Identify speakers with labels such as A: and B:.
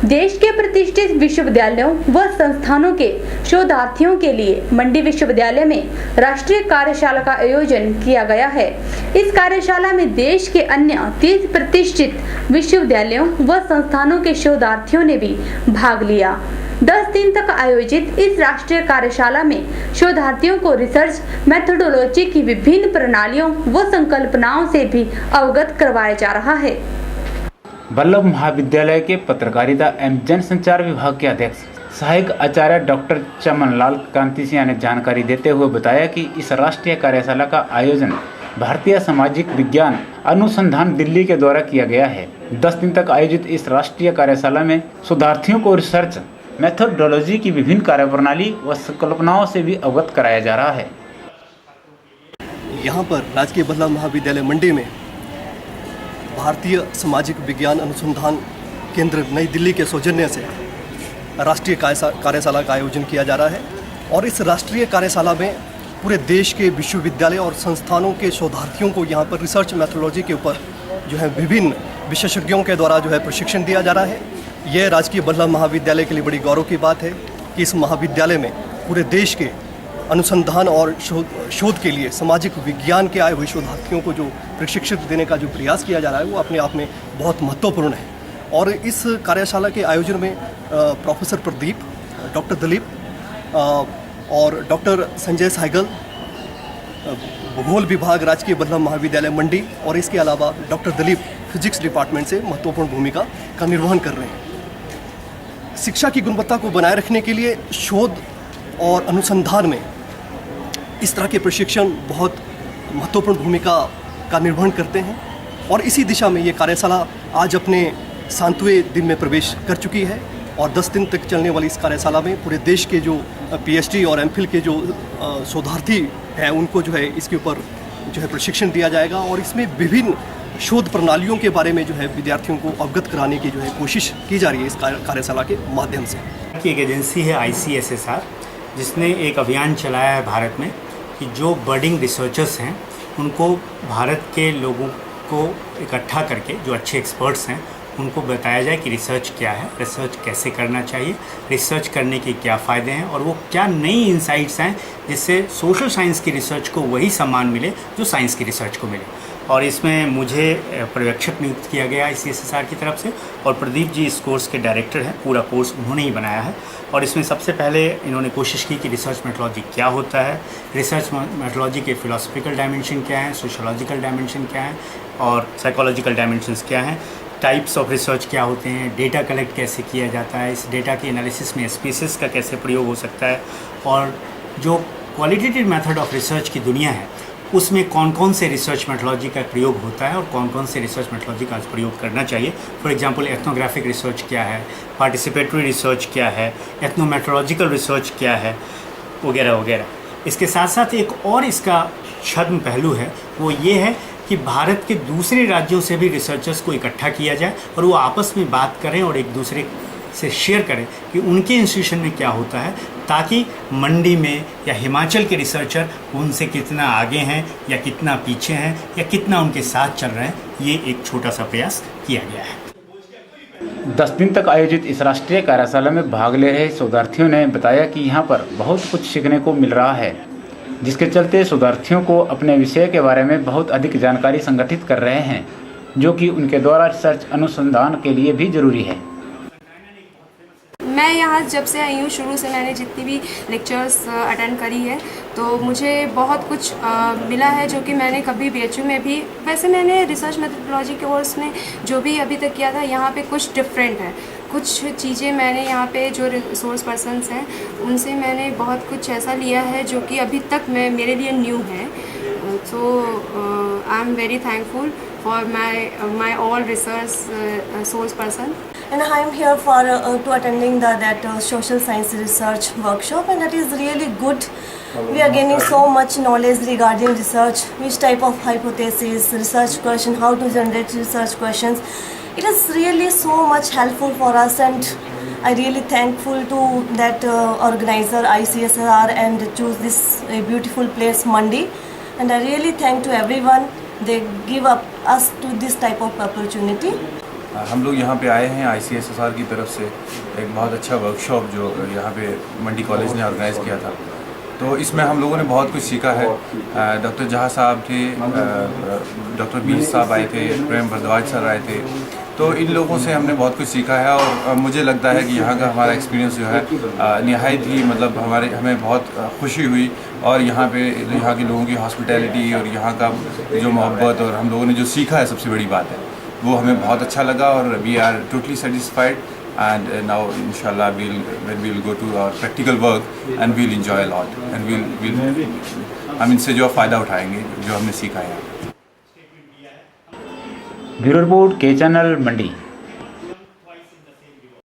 A: देश के प्रतिष्ठित विश्वविद्यालयों व संस्थानों के शोधार्थियों के लिए मंडी विश्वविद्यालय में राष्ट्रीय कार्यशाला का आयोजन किया गया है। इस कार्यशाला में देश के अन्य 30 प्रतिष्ठित विश्वविद्यालयों व संस्थानों के शोधार्थियों ने भी भाग लिया। 10 दिन तक आयोजित इस राष्ट्रीय कार्यशाला में शोधार्थियों को रिसर्च मेथोडोलॉजी की विभिन्न प्रणालियों व संकल्पनाओं से भी अवगत करवाया जा रहा है।
B: वल्लभ महाविद्यालय के पत्रकारिता एवं जनसंचार विभाग के अध्यक्ष सहायक आचार्य डॉक्टर चमनलाल कांति सिंह ने जानकारी देते हुए बताया कि इस राष्ट्रीय कार्यशाला का आयोजन भारतीय सामाजिक विज्ञान अनुसंधान दिल्ली के द्वारा किया गया है। 10 दिन तक आयोजित इस राष्ट्रीय कार्यशाला में शोधार्थियों को रिसर्च मेथोडोलॉजी की विभिन्न कार्यप्रणाली व संकल्पनाओं से भी अवगत कराया जा रहा है।
C: यहाँ पर राजकीय वल्लभ महाविद्यालय मंडी में भारतीय सामाजिक विज्ञान अनुसंधान केंद्र नई दिल्ली के सौजन्य से राष्ट्रीय कार्यशाला का आयोजन किया जा रहा है और इस राष्ट्रीय कार्यशाला में पूरे देश के विश्वविद्यालय और संस्थानों के शोधार्थियों को यहाँ पर रिसर्च मेथोडोलॉजी के ऊपर जो है विभिन्न विशेषज्ञों के द्वारा जो है प्रशिक्षण दिया जा रहा है। यह राजकीय वल्लभ महाविद्यालय के लिए बड़ी गौरव की बात है कि इस महाविद्यालय में पूरे देश के अनुसंधान और शोध के लिए सामाजिक विज्ञान के आए हुए शोधार्थियों को जो प्रशिक्षित देने का जो प्रयास किया जा रहा है वो अपने आप में बहुत महत्वपूर्ण है। और इस कार्यशाला के आयोजन में प्रोफेसर प्रदीप, डॉक्टर दिलीप और डॉक्टर संजय सहगल, भूगोल विभाग राजकीय वल्लभ महाविद्यालय मंडी और इसके अलावा डॉक्टर दिलीप फिजिक्स डिपार्टमेंट से महत्वपूर्ण भूमिका का निर्वहन कर रहे हैं। शिक्षा की गुणवत्ता को बनाए रखने के लिए शोध और अनुसंधान में इस तरह के प्रशिक्षण बहुत महत्वपूर्ण भूमिका का निर्वहन करते हैं और इसी दिशा में ये कार्यशाला आज अपने 7वें दिन में प्रवेश कर चुकी है और 10 दिन तक चलने वाली इस कार्यशाला में पूरे देश के जो पीएचडी और एमफिल के जो शोधार्थी हैं उनको जो है इसके ऊपर जो है प्रशिक्षण दिया जाएगा और इसमें विभिन्न शोध प्रणालियों के बारे में जो है विद्यार्थियों को अवगत कराने की जो है कोशिश की जा रही है इस कार्यशाला के माध्यम से।
D: एक एजेंसी है ICSSR जिसने एक अभियान चलाया है भारत में कि जो बर्डिंग रिसर्चर्स हैं उनको भारत के लोगों को इकट्ठा करके जो अच्छे एक्सपर्ट्स हैं उनको बताया जाए कि रिसर्च क्या है, रिसर्च कैसे करना चाहिए, रिसर्च करने के क्या फ़ायदे हैं और वो क्या नई इंसाइट्स हैं जिससे सोशल साइंस की रिसर्च को वही सम्मान मिले जो साइंस की रिसर्च को मिले। और इसमें मुझे पर्यवेक्षक नियुक्त किया गया ICSSR की तरफ से और प्रदीप जी इस कोर्स के डायरेक्टर हैं। पूरा कोर्स उन्होंने ही बनाया है और इसमें सबसे पहले इन्होंने कोशिश की कि रिसर्च मेथोडोलॉजी क्या होता है, रिसर्च मेथोडोलॉजी के फिलोसफिकल डायमेंशन क्या हैं, सोशोलॉजिकल डायमेंशन क्या हैं और साइकोलॉजिकल डायमेंशंस क्या हैं, टाइप्स ऑफ रिसर्च क्या होते हैं, डेटा कलेक्ट कैसे किया जाता है, इस डेटा के एनालिसिस में स्पीसीज का कैसे प्रयोग हो सकता है और जो क्वालिटेटिव मेथड ऑफ रिसर्च की दुनिया है उसमें कौन कौन से रिसर्च मेथोडोलॉजी का प्रयोग होता है और कौन कौन से रिसर्च मेथोडोलॉजी का प्रयोग करना चाहिए। फॉर एग्जांपल एथनोग्राफिक रिसर्च क्या है, पार्टिसिपेटरी रिसर्च क्या है, एथनोमेट्रोलॉजिकल रिसर्च क्या है वगैरह वगैरह। इसके साथ साथ एक और इसका छद्म पहलू है वो ये है कि भारत के दूसरे राज्यों से भी रिसर्चर्स को इकट्ठा किया जाए और वो आपस में बात करें और एक दूसरे से शेयर करें कि उनके इंस्टीट्यूशन में क्या होता है ताकि मंडी में या हिमाचल के रिसर्चर उनसे कितना आगे हैं या कितना पीछे हैं या कितना उनके साथ चल रहे हैं, ये एक छोटा सा प्रयास किया गया है।
B: 10 दिन तक आयोजित इस राष्ट्रीय कार्यशाला में भाग ले रहे शोधार्थियों ने बताया कि यहाँ पर बहुत कुछ सीखने को मिल रहा है जिसके चलते शोधार्थियों को अपने विषय के बारे में बहुत अधिक जानकारी संगठित कर रहे हैं जो कि उनके द्वारा रिसर्च अनुसंधान के लिए भी जरूरी है।
E: मैं यहाँ जब से आई हूँ शुरू से मैंने जितनी भी लेक्चर्स अटेंड करी है तो मुझे बहुत कुछ मिला है जो कि मैंने कभी BHU में भी, वैसे मैंने रिसर्च मेथोडोलॉजी के कोर्स में जो भी अभी तक किया था यहाँ पे कुछ डिफरेंट है। कुछ चीज़ें मैंने यहाँ पे जो रिसोर्स पर्सन्स हैं उनसे मैंने बहुत कुछ ऐसा लिया है जो कि अभी तक मेरे लिए न्यू है। So I am very thankful for my all research source person.
F: And I am here for to attending that social science research workshop, and that is really good. We are gaining so much knowledge regarding research, which type of hypothesis, research question, how to generate research questions. It is really so much helpful for us, and I really thankful to that organizer ICSSR and choose this beautiful place Mandi, and I really thank to everyone. They give up us to this type of opportunity.
G: हम लोग यहाँ पे आए हैं ICSSR की तरफ से एक बहुत अच्छा वर्कशॉप जो यहाँ पे मंडी कॉलेज ने ऑर्गेनाइज़ किया था। तो इसमें हम लोगों ने बहुत कुछ सीखा है। डॉक्टर जहाँ साहब थे, डॉक्टर बीज साहब आए थे, प्रेम भारद्वाज सर आए थे। तो इन लोगों से हमने बहुत कुछ सीखा है और मुझे लगता है कि यहाँ का हमारा एक्सपीरियंस जो है निहायत ही मतलब हमें बहुत खुशी हुई। और यहाँ के लोगों की हॉस्पिटैलिटी और यहाँ का जो मोहब्बत और हम लोगों ने जो सीखा है, सबसे बड़ी बात है वो हमें बहुत अच्छा लगा और we are totally satisfied. And now inshallah we'll go to our practical work and we'll enjoy a lot and we'll इससे जो फ़ायदा उठाएंगे जो हमने सीखा है।
B: ब्यूरो रिपोर्ट के चैनल मंडी।